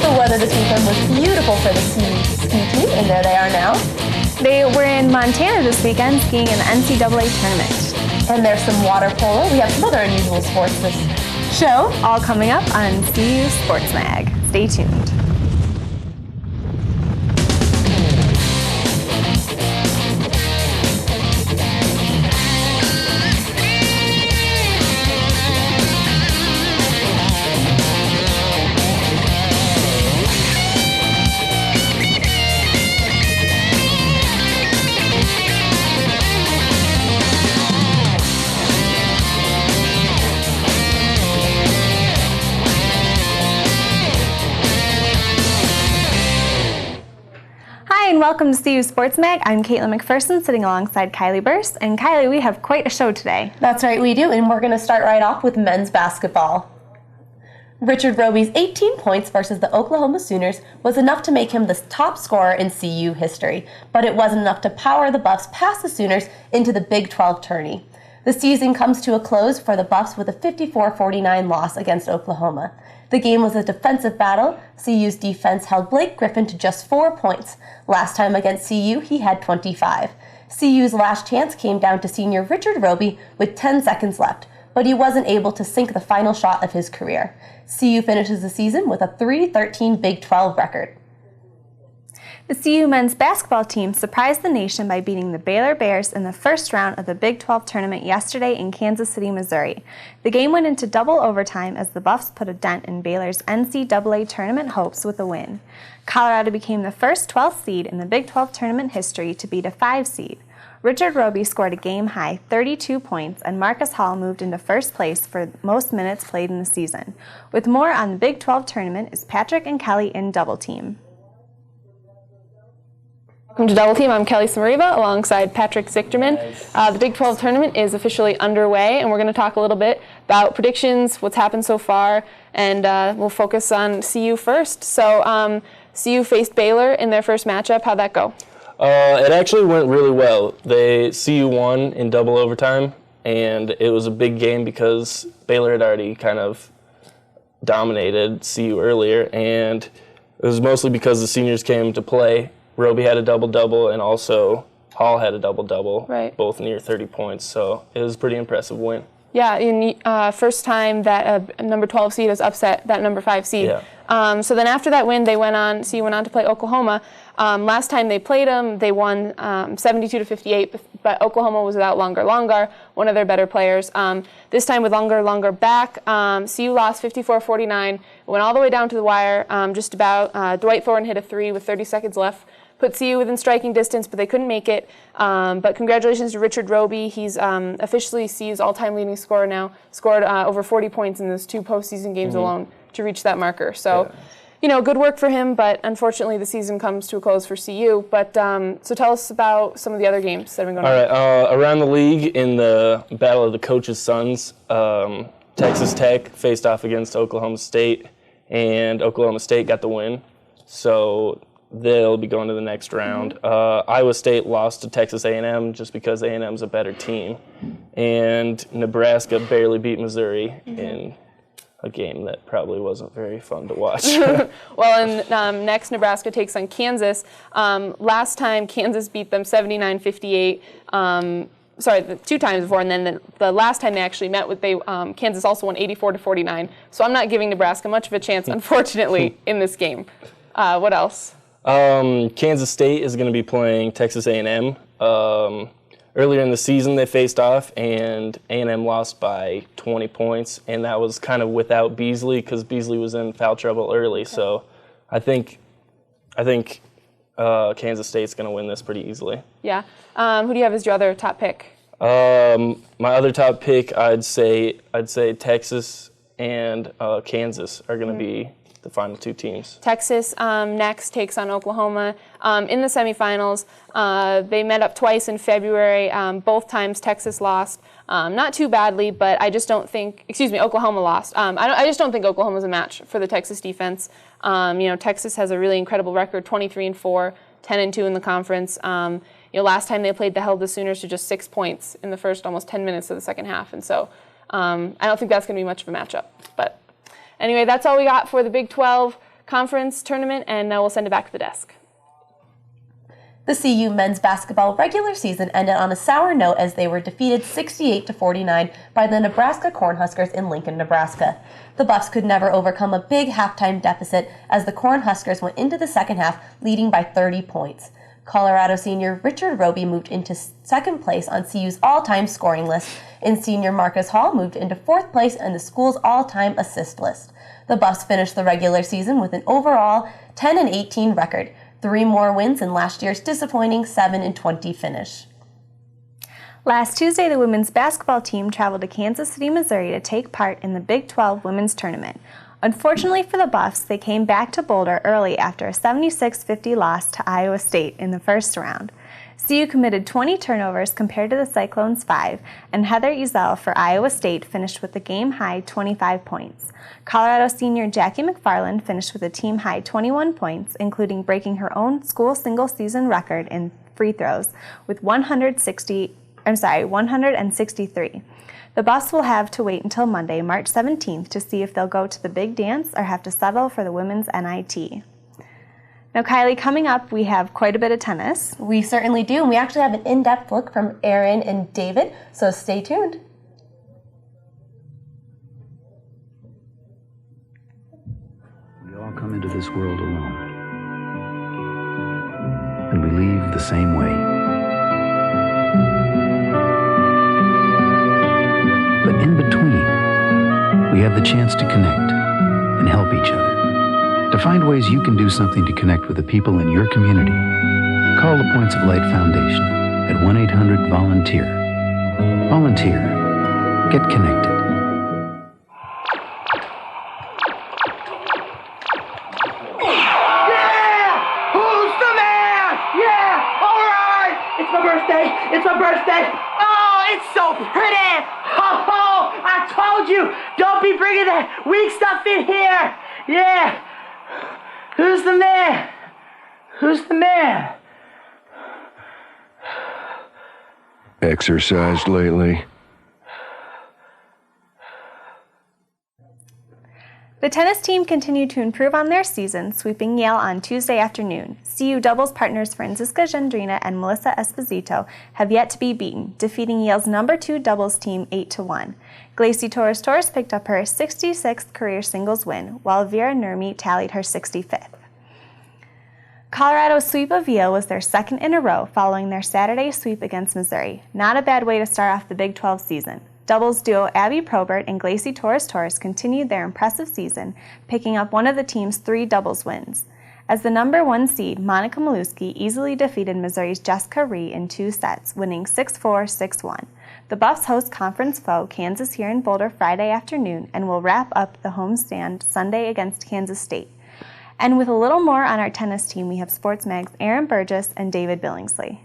The weather this weekend was beautiful for the ski team, and there they are now. They were in Montana this weekend skiing in the NCAA tournament. And there's some water polo. We have some other unusual sports this show. All coming up on CU Sports Mag. Stay tuned. And welcome to CU Sports Mag. I'm Caitlin McPherson, sitting alongside Kylie Burse. And Kylie, we have quite a show today. That's right, we do. And we're going to start right off with men's basketball. Richard Roby's 18 points versus the Oklahoma Sooners was enough to make him the top scorer in CU history, but it wasn't enough to power the Buffs past the Sooners into the Big 12 tourney. The season comes to a close for the Buffs with a 54-49 loss against Oklahoma. The game was a defensive battle. CU's defense held Blake Griffin to just 4 points. Last time against CU, he had 25. CU's last chance came down to senior Richard Roby with 10 seconds left, but he wasn't able to sink the final shot of his career. CU finishes the season with a 3-13 Big 12 record. The CU men's basketball team surprised the nation by beating the Baylor Bears in the first round of the Big 12 tournament yesterday in Kansas City, Missouri. The game went into double overtime as the Buffs put a dent in Baylor's NCAA tournament hopes with a win. Colorado became the first 12th seed in the Big 12 tournament history to beat a 5 seed. Richard Roby scored a game-high 32 points, and Marcus Hall moved into first place for most minutes played in the season. With more on the Big 12 tournament is Patrick and Kelly in Double Team. Welcome to Double Team. I'm Kelly Samariva alongside Patrick Zichterman. The Big 12 tournament is officially underway, and we're going to talk a little bit about predictions, what's happened so far, and we'll focus on CU first. So CU faced Baylor in their first matchup. How'd that go? It actually went really well. CU won in double overtime, and it was a big game because Baylor had already kind of dominated CU earlier, and it was mostly because the seniors came to play. Roby had a double-double, and also Hall had a double-double, right, both near 30 points, so it was a pretty impressive win. Yeah, first time that a number 12 seed has upset that number 5 seed. Yeah. So then after that win, CU went on to play Oklahoma. Last time they played them, they won 72-58, but Oklahoma was without Longar, one of their better players. This time with Longar back, CU lost 54-49, went all the way down to the wire, just about. Dwight Thornton hit a 3 with 30 seconds left. Put CU within striking distance, but they couldn't make it. But congratulations to Richard Roby. He's officially CU's all-time leading scorer now. Scored over 40 points in those 2 postseason games alone to reach that marker. So, good work for him, but unfortunately the season comes to a close for CU. But so tell us about some of the other games that have been going on. All right, around the league in the Battle of the Coaches' Sons, Texas Tech faced off against Oklahoma State, and Oklahoma State got the win. So they'll be going to the next round. Iowa State lost to Texas A&M just because A&M's a better team. And Nebraska barely beat Missouri in a game that probably wasn't very fun to watch. Well, and next Nebraska takes on Kansas. Last time Kansas beat them 79-58. The 2 times before, and then the last time they actually met with Kansas also won 84-49. So I'm not giving Nebraska much of a chance, unfortunately, in this game. What else? Kansas State is going to be playing Texas A&M. Earlier in the season, they faced off, and A&M lost by 20 points, and that was kind of without Beasley because Beasley was in foul trouble early. So I think Kansas State's going to win this pretty easily. Yeah. Who do you have as your other top pick? My other top pick, I'd say Texas and Kansas are going to be the final 2 teams. Texas next takes on Oklahoma in the semifinals. They met up twice in February. Both times Texas lost. Not too badly, but I just don't think, Oklahoma lost. I just don't think Oklahoma's a match for the Texas defense. Texas has a really incredible record, 23-4, 10-2 in the conference. Last time they played, they held the Sooners to just 6 points in the first almost 10 minutes of the second half. And so I don't think that's going to be much of a matchup. But anyway, that's all we got for the Big 12. conference tournament, and we'll send it back to the desk. The CU men's basketball regular season ended on a sour note as they were defeated 68-49 by the Nebraska Cornhuskers in Lincoln, Nebraska. The Buffs could never overcome a big halftime deficit as the Cornhuskers went into the second half leading by 30 points. Colorado senior Richard Roby moved into second place on CU's all-time scoring list, and senior Marcus Hall moved into fourth place in the school's all-time assist list. The Buffs finished the regular season with an overall 10-18 record, 3 more wins than last year's disappointing 7-20 finish. Last Tuesday, the women's basketball team traveled to Kansas City, Missouri to take part in the Big 12 Women's Tournament. Unfortunately for the Buffs, they came back to Boulder early after a 76-50 loss to Iowa State in the first round. CU committed 20 turnovers compared to the Cyclones' 5, and Heather Ezel for Iowa State finished with a game-high 25 points. Colorado senior Jackie McFarland finished with a team-high 21 points, including breaking her own school single-season record in free throws with 163. The Buffs will have to wait until Monday, March 17th, to see if they'll go to the big dance or have to settle for the women's NIT. Now, Kylie, coming up, we have quite a bit of tennis. We certainly do, and we actually have an in-depth look from Aaron and David, so stay tuned. We all come into this world alone, and we leave the same way. But in between, we have the chance to connect and help each other. To find ways you can do something to connect with the people in your community, call the Points of Light Foundation at 1-800-VOLUNTEER. Volunteer. Get connected. Yeah! Who's the man? Yeah! All right! It's my birthday! It's my birthday! Oh, it's so pretty! Oh, I told you! Don't be bringing that weak stuff in here! Yeah! Who's the man? Who's the man? Exercised lately? The tennis team continued to improve on their season, sweeping Yale on Tuesday afternoon. CU doubles partners Francisca Gendrina and Melissa Esposito have yet to be beaten, defeating Yale's number 2 doubles team 8-1. Glacy Torres picked up her 66th career singles win, while Vera Nurmi tallied her 65th. Colorado's sweep of Yale was their second in a row following their Saturday sweep against Missouri. Not a bad way to start off the Big 12 season. Doubles duo Abby Probert and Glacy Torres continued their impressive season, picking up one of the team's 3 doubles wins. As the number 1 seed, Monica Maluski easily defeated Missouri's Jessica Rhee in 2 sets, winning 6-4, 6-1. The Buffs host conference foe Kansas here in Boulder Friday afternoon and will wrap up the homestand Sunday against Kansas State. And with a little more on our tennis team, we have Sports Mag's Aaron Burgess and David Billingsley.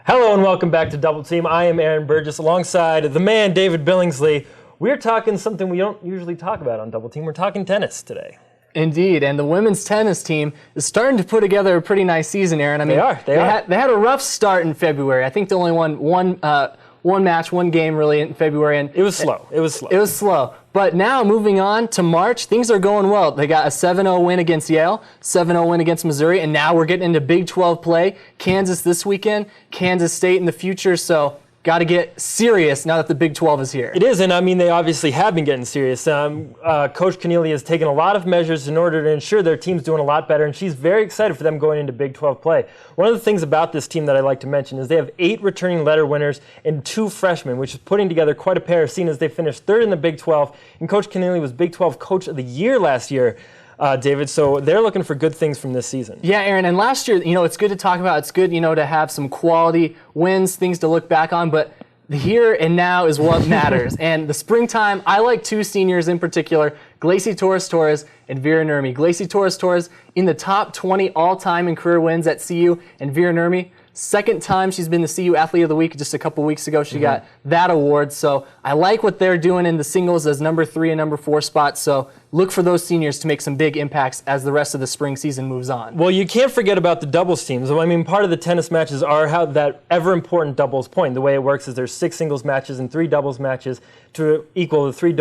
Hello and welcome back to Double Team. I am Aaron Burgess alongside the man David Billingsley. We're talking something we don't usually talk about on Double Team. We're talking tennis today. Indeed, and the women's tennis team is starting to put together a pretty nice season, Aaron. I mean, They are. They had a rough start in February. I think they only won one match, one game really in February, and It was slow. But now moving on to March, things are going well. They got a 7-0 win against Yale, 7-0 win against Missouri, and now we're getting into Big 12 play. Kansas this weekend, Kansas State in the future. So got to get serious now that the Big 12 is here. It is, and I mean, they obviously have been getting serious. Coach Keneally has taken a lot of measures in order to ensure their team's doing a lot better, and she's very excited for them going into Big 12 play. One of the things about this team that I like to mention is they have 8 returning letter winners and 2 freshmen, which is putting together quite a pair, seeing as they finished 3rd in the Big 12, and Coach Keneally was Big 12 Coach of the Year last year. David, so they're looking for good things from this season. Yeah, Aaron, and last year, it's good to talk about. It's good, to have some quality wins, things to look back on, but the here and now is what matters. And the springtime, I like 2 seniors in particular, Glacy Torres and Vera Nurmi. Glacy Torres in the top 20 all-time in career wins at CU, and Vera Nurmi, second time she's been the CU Athlete of the Week. Just a couple weeks ago, she got that award. So I like what they're doing in the singles as number 3 and number 4 spots. So look for those seniors to make some big impacts as the rest of the spring season moves on. Well, you can't forget about the doubles teams. I mean, part of the tennis matches are how that ever-important doubles point. The way it works is there's 6 singles matches and 3 doubles matches to equal the 3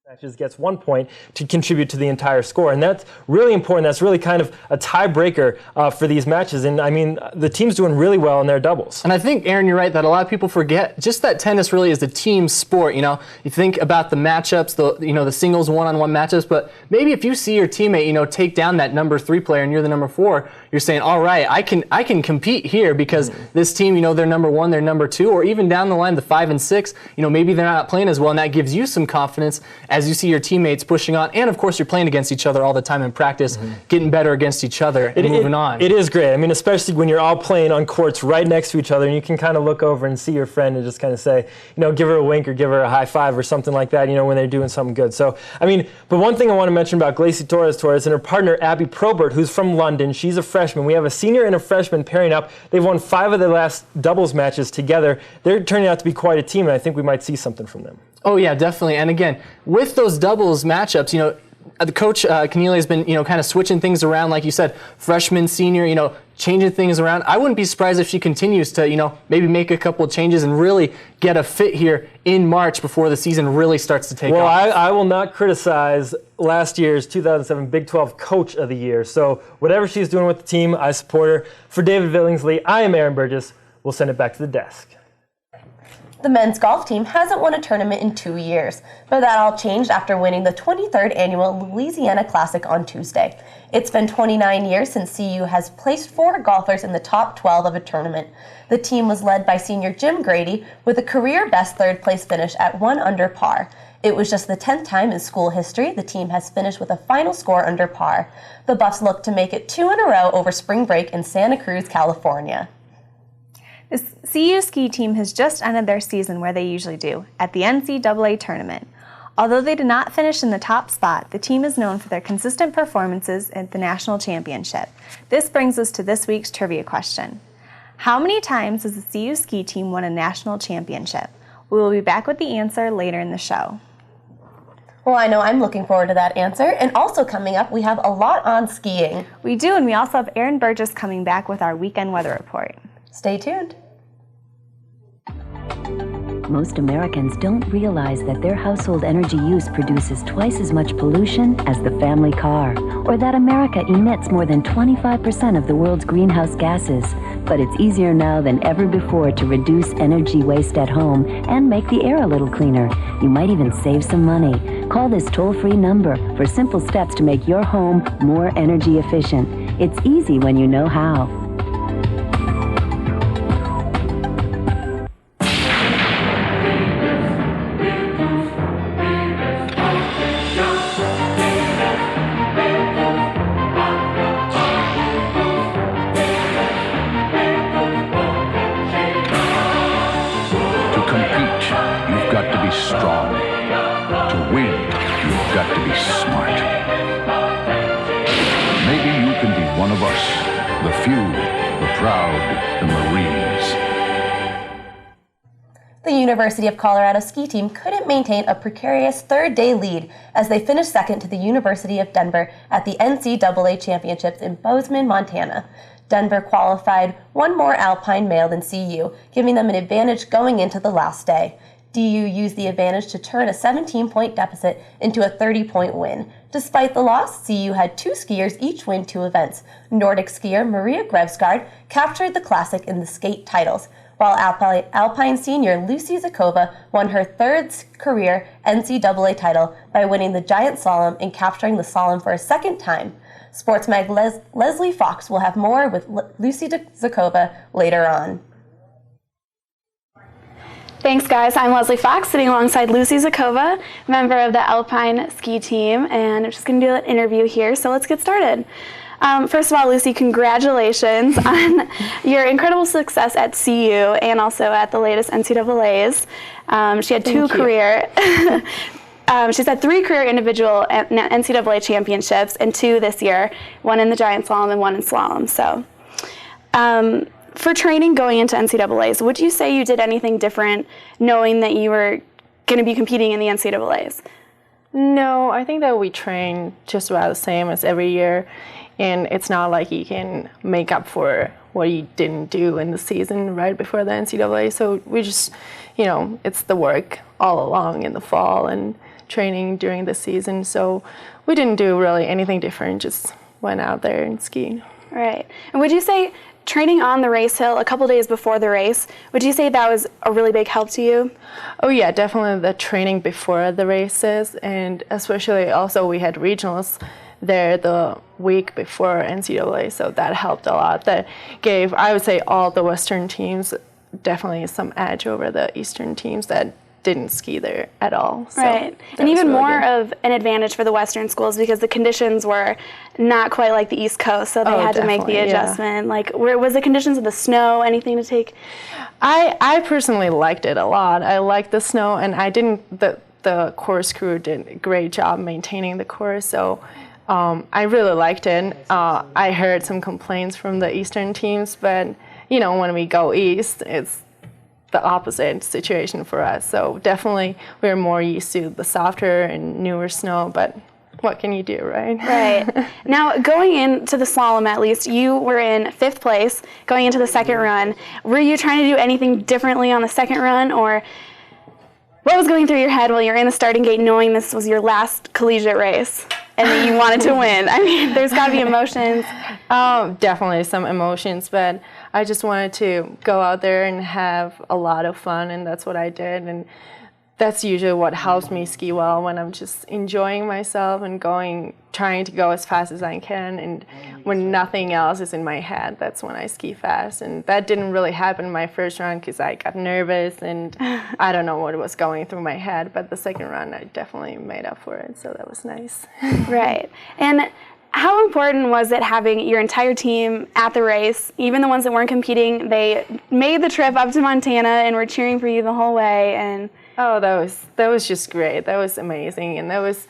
matches gets 1 point to contribute to the entire score. And that's really important. That's really kind of a tiebreaker for these matches. And I mean, the team's doing really well in their doubles. And I think, Aaron, you're right that a lot of people forget just that tennis really is a team sport. You know, you think about the matchups, the singles one-on-one matchups, but maybe if you see your teammate, take down that number 3 player and you're the number 4, you're saying, all right, I can compete here because this team, they're number 1, they're number 2, or even down the line, the 5 and 6, maybe they're not playing as well, and that gives you some confidence as you see your teammates pushing on, and of course you're playing against each other all the time in practice, getting better against each other and moving on. It is great. I mean, especially when you're all playing on courts right next to each other, and you can kind of look over and see your friend and just kind of say, give her a wink or give her a high five or something like that, when they're doing something good. So, I mean, but one thing I want to mention about Glacy Torres and her partner, Abby Probert, who's from London. She's a freshman. We have a senior and a freshman pairing up. They've won 5 of their last doubles matches together. They're turning out to be quite a team, and I think we might see something from them. Oh, yeah, definitely. And again, with those doubles matchups, the coach, Keneally, has been, kind of switching things around, like you said, freshman, senior, changing things around. I wouldn't be surprised if she continues to, maybe make a couple of changes and really get a fit here in March before the season really starts to take off. Well, I will not criticize last year's 2007 Big 12 Coach of the Year. So whatever she's doing with the team, I support her. For David Billingsley, I am Aaron Burgess. We'll send it back to the desk. The men's golf team hasn't won a tournament in 2 years, but that all changed after winning the 23rd annual Louisiana Classic on Tuesday. It's been 29 years since CU has placed 4 golfers in the top 12 of a tournament. The team was led by senior Jim Grady with a career-best third-place finish at 1 under par. It was just the 10th time in school history the team has finished with a final score under par. The Buffs look to make it 2 in a row over spring break in Santa Cruz, California. The CU ski team has just ended their season where they usually do, at the NCAA tournament. Although they did not finish in the top spot, the team is known for their consistent performances at the national championship. This brings us to this week's trivia question. How many times has the CU ski team won a national championship? We will be back with the answer later in the show. Well, I know I'm looking forward to that answer. And also coming up, we have a lot on skiing. We do, and we also have Aaron Burgess coming back with our weekend weather report. Stay tuned. Most Americans don't realize that their household energy use produces twice as much pollution as the family car, or that America emits more than 25% of the world's greenhouse gases. But it's easier now than ever before to reduce energy waste at home and make the air a little cleaner. You might even save some money. Call this toll-free number for simple steps to make your home more energy efficient. It's easy when you know how. Strong. To win, you've got to be smart. Maybe you can be one of us, the few, the proud, the Marines. The University of Colorado ski team couldn't maintain a precarious third-day lead as they finished second to the University of Denver at the NCAA Championships in Bozeman, Montana. Denver qualified 1 more Alpine male than CU, giving them an advantage going into the last day. DU used the advantage to turn a 17-point deficit into a 30-point win. Despite the loss, CU had 2 skiers each win 2 events. Nordic skier Maria Grevsgaard captured the classic in the skate titles, while Alpine senior Lucy Zakova won her 3rd career NCAA title by winning the giant slalom and capturing the slalom for a 2nd time. Sports Mag Leslie Fox will have more with Lucy Zakova later on. Thanks, guys. I'm Leslie Fox, sitting alongside Lucy Zakova, member of the Alpine ski team, and I'm just going to do an interview here, so let's get started. First of all, Lucy, congratulations on your incredible success at CU and also at the latest NCAAs. She had she's had 3 career individual NCAA championships and 2 this year, 1 in the giant slalom and 1 in slalom. So, for training going into NCAAs, would you say you did anything different knowing that you were going to be competing in the NCAAs? No, I think that we train just about the same as every year, and it's not like you can make up for what you didn't do in the season right before the NCAA. So we just, it's the work all along in the fall and training during the season. So we didn't do really anything different, just went out there and skied. Right. And would you say training on the race hill a couple days before the race, would you say that was a really big help to you? Oh yeah, definitely the training before the races, and especially also we had regionals there the week before NCAA, so that helped a lot. That gave, I would say, all the Western teams definitely some edge over the Eastern teams that didn't ski there at all. So right. And even really more of an advantage for the Western schools because the conditions were not quite like the East Coast, so they had to make the adjustment. Yeah. Like, was the conditions of the snow anything to take? I personally liked it a lot. I liked the snow, and the course crew did a great job maintaining the course, so I really liked it. I heard some complaints from the Eastern teams, but when we go east, it's the opposite situation for us. So definitely we're more used to the softer and newer snow, but what can you do, right? Right. Now, going into the slalom, at least, you were in 5th place going into the second run. Were you trying to do anything differently on the second run, or what was going through your head while you're in the starting gate knowing this was your last collegiate race and that you wanted to win? I mean, there's got to be emotions. Definitely some emotions, but I just wanted to go out there and have a lot of fun, and that's what I did. And that's usually what helps me ski well, when I'm just enjoying myself and trying to go as fast as I can. And when nothing else is in my head, that's when I ski fast. And that didn't really happen in my first run because I got nervous and I don't know what was going through my head. But the second run, I definitely made up for it, so that was nice. Right. And how important was it having your entire team at the race? Even the ones that weren't competing, they made the trip up to Montana and were cheering for you the whole way. And oh, that was just great. That was amazing, and that was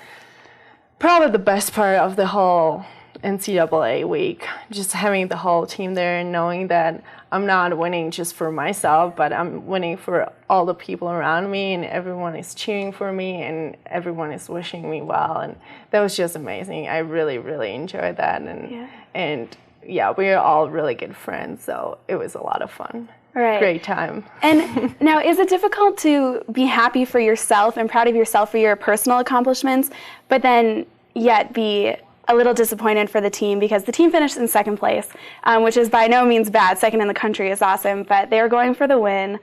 probably the best part of the whole NCAA week. Just having the whole team there and knowing that I'm not winning just for myself, but I'm winning for all the people around me, and everyone is cheering for me, and everyone is wishing me well, and that was just amazing. I really, really enjoyed that, and we're all really good friends, so it was a lot of fun. Right. Great time. And now, is it difficult to be happy for yourself and proud of yourself for your personal accomplishments, but then yet be a little disappointed for the team because the team finished in 2nd place, which is by no means bad. 2nd in the country is awesome, but they were going for the win.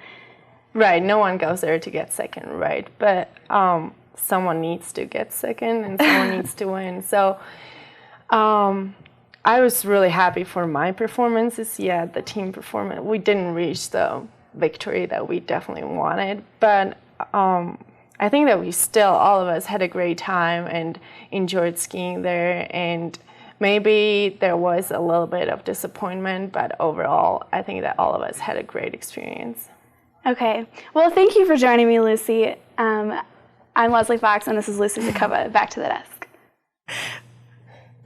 Right. No one goes there to get 2nd, right? But someone needs to get 2nd and someone needs to win. So I was really happy for my performances. Yeah, the team performance, we didn't reach the victory that we definitely wanted, but I think that we still, all of us, had a great time and enjoyed skiing there, and maybe there was a little bit of disappointment, but overall, I think that all of us had a great experience. Okay. Well, thank you for joining me, Lucy. I'm Leslie Fox, and this is Lucy Zakova. Back to the desk.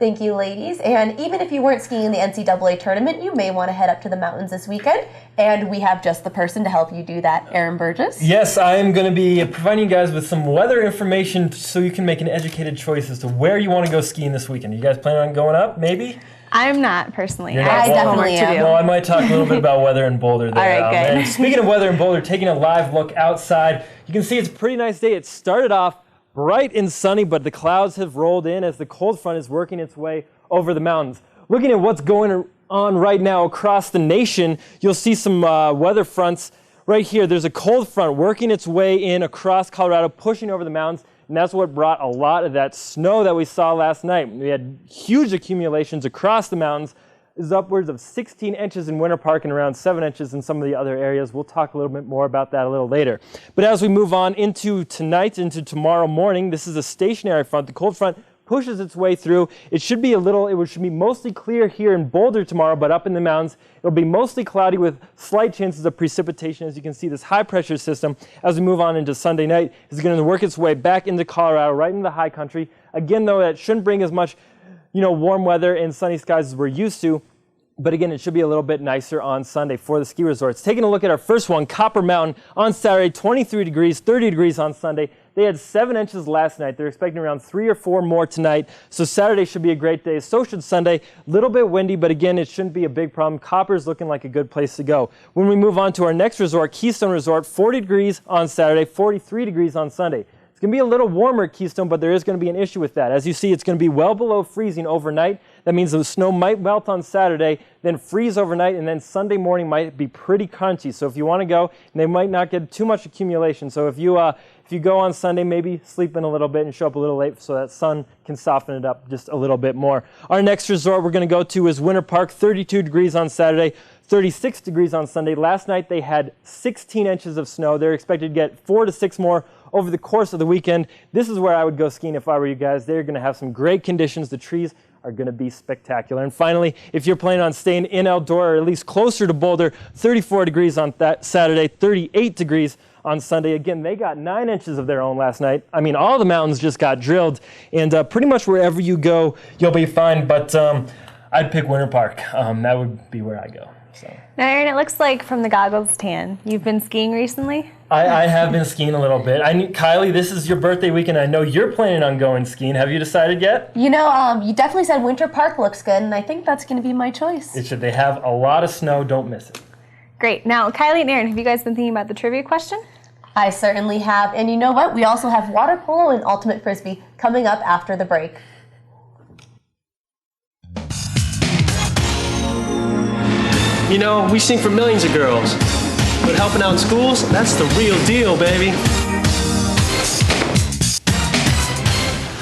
Thank you, ladies. And even if you weren't skiing in the NCAA tournament, you may want to head up to the mountains this weekend. And we have just the person to help you do that, Aaron Burgess. Yes, I am going to be providing you guys with some weather information so you can make an educated choice as to where you want to go skiing this weekend. You guys planning on going up, maybe? I'm not, personally. I definitely am. Well, I might talk a little bit about weather in Boulder there. All right, good. And speaking of weather in Boulder, taking a live look outside, you can see it's a pretty nice day. It started off bright and sunny, but the clouds have rolled in as the cold front is working its way over the mountains. Looking at what's going on right now across the nation, you'll see some weather fronts right here. There's a cold front working its way in across Colorado, pushing over the mountains, and that's what brought a lot of that snow that we saw last night. We had huge accumulations across the mountains. Is upwards of 16 inches in Winter Park and around 7 inches in some of the other areas. We'll talk a little bit more about that a little later. But as we move on into tonight, into tomorrow morning, this is a stationary front. The cold front pushes its way through. It should be mostly clear here in Boulder tomorrow, but up in the mountains, it'll be mostly cloudy with slight chances of precipitation. As you can see, this high pressure system, as we move on into Sunday night, is going to work its way back into Colorado, right into the high country. Again, though, that shouldn't bring as much warm weather and sunny skies as we're used to. But again, it should be a little bit nicer on Sunday for the ski resorts. Taking a look at our first one, Copper Mountain on Saturday, 23 degrees, 30 degrees on Sunday. They had 7 inches last night. They're expecting around 3 or 4 more tonight. So Saturday should be a great day. So should Sunday. A little bit windy, but again, it shouldn't be a big problem. Copper's looking like a good place to go. When we move on to our next resort, Keystone Resort, 40 degrees on Saturday, 43 degrees on Sunday. It's going to be a little warmer at Keystone, but there is going to be an issue with that. As you see, it's going to be well below freezing overnight. That means the snow might melt on Saturday, then freeze overnight, and then Sunday morning might be pretty crunchy. So if you want to go, and they might not get too much accumulation. So if you go on Sunday, maybe sleep in a little bit and show up a little late so that sun can soften it up just a little bit more. Our next resort we're going to go to is Winter Park, 32 degrees on Saturday, 36 degrees on Sunday. Last night they had 16 inches of snow. They're expected to get 4 to 6 more over the course of the weekend. This is where I would go skiing if I were you guys. They're going to have some great conditions. The trees are going to be spectacular. And finally, if you're planning on staying in outdoor or at least closer to Boulder, 34 degrees on that Saturday, 38 degrees on Sunday. Again, they got 9 inches of their own last night. I mean, all the mountains just got drilled, and pretty much wherever you go, you'll be fine. But I'd pick Winter Park. That would be where I go. So. Now, Aaron, it looks like from the goggles tan, you've been skiing recently? I have been skiing a little bit. Kylie, this is your birthday weekend. I know you're planning on going skiing. Have you decided yet? You know, you definitely said Winter Park looks good, and I think that's going to be my choice. It should. They have a lot of snow. Don't miss it. Great. Now, Kylie and Aaron, have you guys been thinking about the trivia question? I certainly have. And you know what? We also have water polo and ultimate Frisbee coming up after the break. You know, we sing for millions of girls, but helping out in schools, that's the real deal, baby.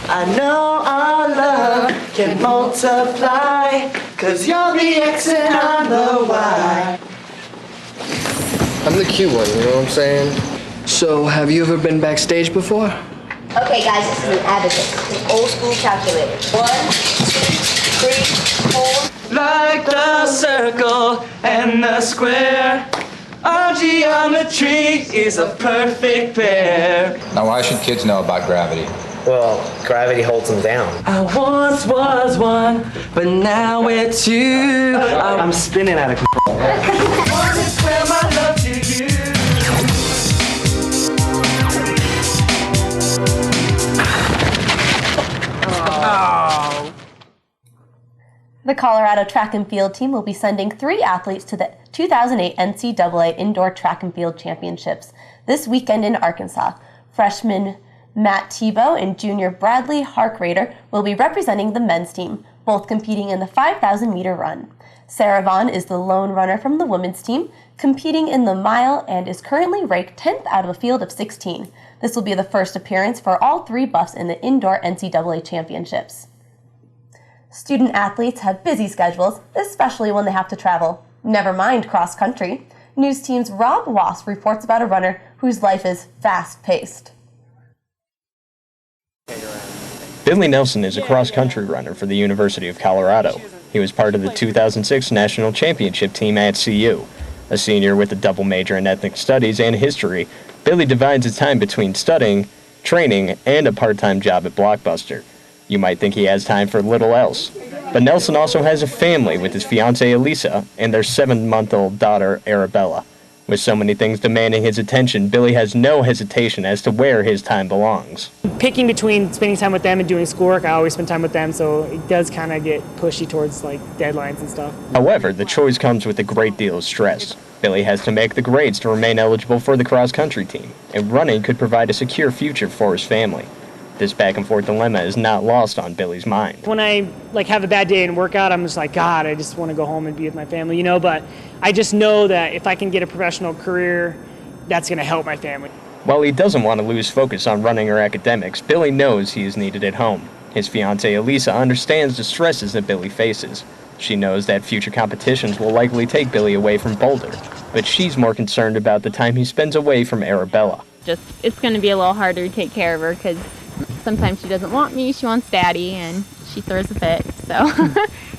I know our love can multiply, 'cause you're the X and I'm the Y. I'm the cute one, you know what I'm saying? So, have you ever been backstage before? Okay, guys, this is an abacus, an old school calculator. 1, 2, 3, 4. Like the circle and the square, our geometry is a perfect pair. Now, why should kids know about gravity? Well, gravity holds them down. I once was one, but now we're two. I'm spinning out of control. Want to swear my love to you. Oh. The Colorado track and field team will be sending 3 athletes to the 2008 NCAA Indoor Track and Field Championships this weekend in Arkansas. Freshman Matt Tebow and junior Bradley Harkrader will be representing the men's team, both competing in the 5,000-meter run. Sarah Vaughn is the lone runner from the women's team, competing in the mile and is currently ranked 10th out of a field of 16. This will be the first appearance for all 3 buffs in the indoor NCAA championships. Student athletes have busy schedules, especially when they have to travel. Never mind cross-country. News Team's Rob Wass reports about a runner whose life is fast-paced. Billy Nelson is a cross-country runner for the University of Colorado. He was part of the 2006 National Championship team at CU. A senior with a double major in ethnic studies and history, Billy divides his time between studying, training, and a part-time job at Blockbuster. You might think he has time for little else. But Nelson also has a family with his fiancée Elisa and their 7-month-old daughter Arabella. With so many things demanding his attention, Billy has no hesitation as to where his time belongs. Picking between spending time with them and doing schoolwork, I always spend time with them, so it does kind of get pushy towards like deadlines and stuff. However, the choice comes with a great deal of stress. Billy has to make the grades to remain eligible for the cross-country team, and running could provide a secure future for his family. This back-and-forth dilemma is not lost on Billy's mind. When I have a bad day and work out, I'm just like, God, I just want to go home and be with my family, but I just know that if I can get a professional career, that's going to help my family. While he doesn't want to lose focus on running or academics, Billy knows he is needed at home. His fiancée Elisa understands the stresses that Billy faces. She knows that future competitions will likely take Billy away from Boulder, but she's more concerned about the time he spends away from Arabella. It's going to be a little harder to take care of her because sometimes she doesn't want me, she wants daddy, and she throws a fit, so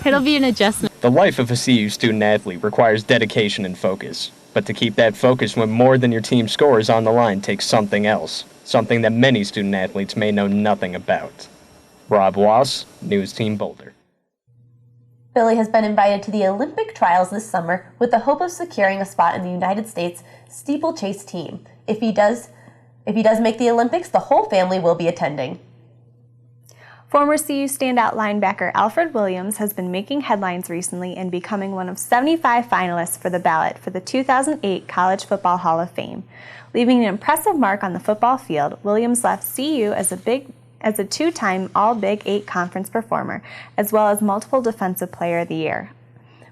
it'll be an adjustment. The life of a CU student-athlete requires dedication and focus, but to keep that focus when more than your team score is on the line takes something else, something that many student-athletes may know nothing about. Rob Wass, News Team Boulder. Billy has been invited to the Olympic trials this summer with the hope of securing a spot in the United States steeplechase team. If he does, If he does make the Olympics, the whole family will be attending. Former CU standout linebacker Alfred Williams has been making headlines recently and becoming one of 75 finalists for the ballot for the 2008 College Football Hall of Fame. Leaving an impressive mark on the football field, Williams left CU as a two-time All-Big 8 conference performer, as well as multiple Defensive Player of the Year.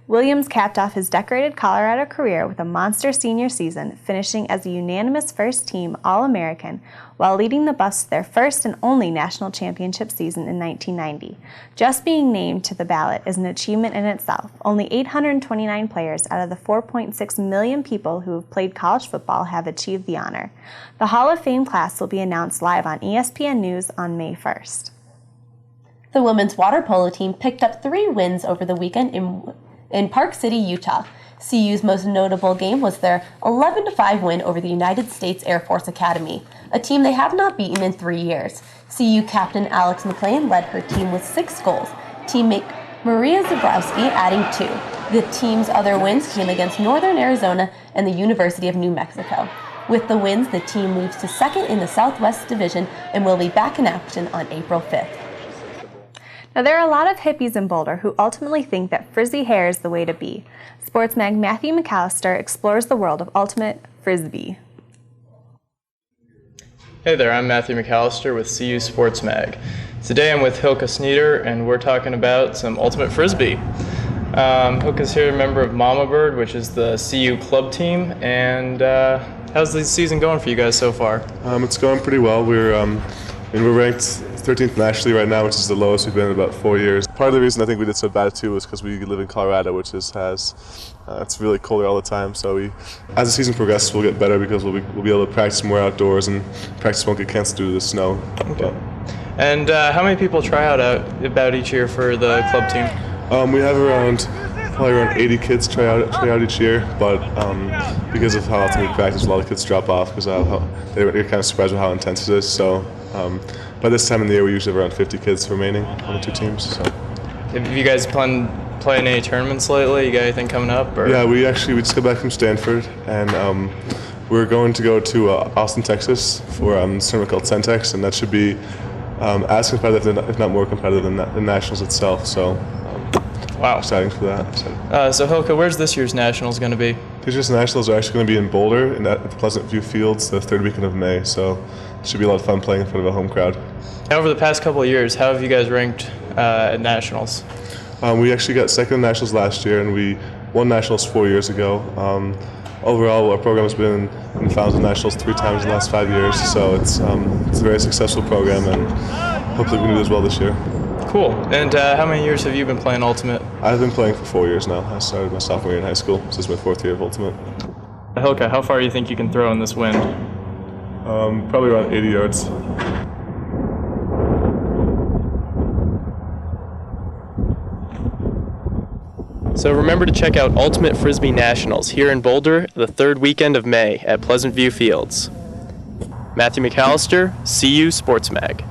Williams capped off his decorated Colorado career with a monster senior season, finishing as a unanimous first-team All-American while leading the Buffs to their first and only national championship season in 1990. Just being named to the ballot is an achievement in itself. Only 829 players out of the 4.6 million people who have played college football have achieved the honor. The Hall of Fame class will be announced live on ESPN News on May 1st. The women's water polo team picked up 3 wins over the weekend in Park City, Utah. CU's most notable game was their 11-5 win over the United States Air Force Academy, a team they have not beaten in 3 years. CU captain Alex McLean led her team with 6 goals, teammate Maria Zabrowski adding 2. The team's other wins came against Northern Arizona and the University of New Mexico. With the wins, the team moves to second in the Southwest Division and will be back in action on April 5th. Now, there are a lot of hippies in Boulder who ultimately think that frizzy hair is the way to be. Sports mag Matthew McAllister explores the world of ultimate Frisbee. Hey there, I'm Matthew McAllister with CU Sports Mag. Today I'm with Hilka Sneeder and we're talking about some ultimate Frisbee. Hilka's here, a member of Mama Bird, which is the CU club team, and how's the season going for you guys so far? It's going pretty well. We're ranked 13th nationally right now, which is the lowest we've been in about 4 years. Part of the reason I think we did so bad too was because we live in Colorado, which it's really cold here all the time. So as the season progresses, we'll get better because we'll be able to practice more outdoors and practice won't get canceled due to the snow. Okay. And how many people try out about each year for the club team? We have probably around 80 kids try out each year, but because of how often we practice, a lot of kids drop off because they're kind of surprised with how intense it is. So by this time in the year, we usually have around 50 kids remaining on the 2 teams. So. Have you guys playing any tournaments lately? You got anything coming up? Or? Yeah, we just got back from Stanford, and we're going to go to Austin, Texas for a tournament called Centex, and that should be as competitive, if not more competitive than the Nationals itself. So. Wow. Exciting for that. So Hilka, where's this year's Nationals going to be? This year's Nationals are actually going to be in Boulder at the Pleasant View Fields the 3rd weekend of May, so it should be a lot of fun playing in front of a home crowd. Over the past couple of years, how have you guys ranked at Nationals? We actually got 2nd in Nationals last year, and we won Nationals 4 years ago. Overall, our program has been in the finals of Nationals 3 times in the last 5 years, so it's a very successful program, and hopefully we can do as well this year. Cool. And how many years have you been playing Ultimate? I've been playing for 4 years now. I started my sophomore year in high school. This is my 4th year of Ultimate. Hilka, how far do you think you can throw in this wind? Probably around 80 yards. So remember to check out Ultimate Frisbee Nationals here in Boulder the 3rd weekend of May at Pleasant View Fields. Matthew McAllister, CU Sports Mag.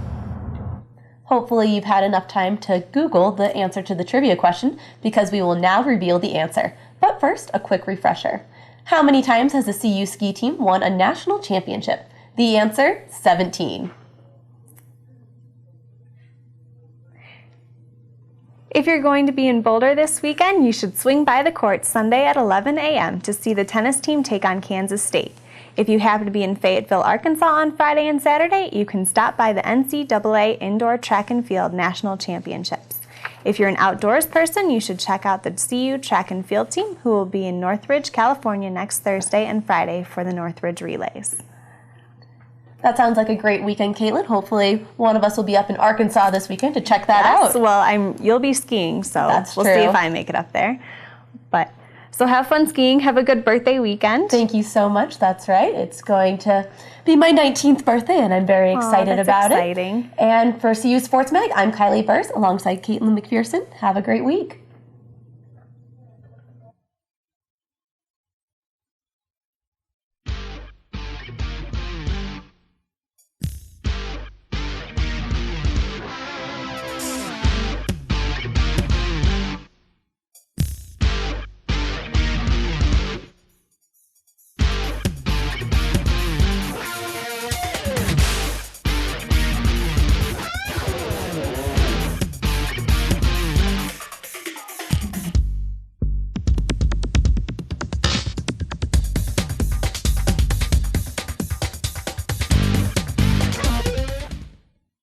Hopefully you've had enough time to Google the answer to the trivia question, because we will now reveal the answer. But first, a quick refresher. How many times has the CU ski team won a national championship? The answer, 17. If you're going to be in Boulder this weekend, you should swing by the court Sunday at 11 a.m. to see the tennis team take on Kansas State. If you happen to be in Fayetteville, Arkansas on Friday and Saturday, you can stop by the NCAA Indoor Track and Field National Championships. If you're an outdoors person, you should check out the CU Track and Field team, who will be in Northridge, California next Thursday and Friday for the Northridge Relays. That sounds like a great weekend, Caitlin. Hopefully one of us will be up in Arkansas this weekend to check that out. Well, you'll be skiing, so we'll see if I make it up there. So have fun skiing. Have a good birthday weekend. Thank you so much. That's right. It's going to be my 19th birthday, and I'm very excited about it. Exciting. And for CU Sports Mag, I'm Kylie Burse alongside Caitlin McPherson. Have a great week.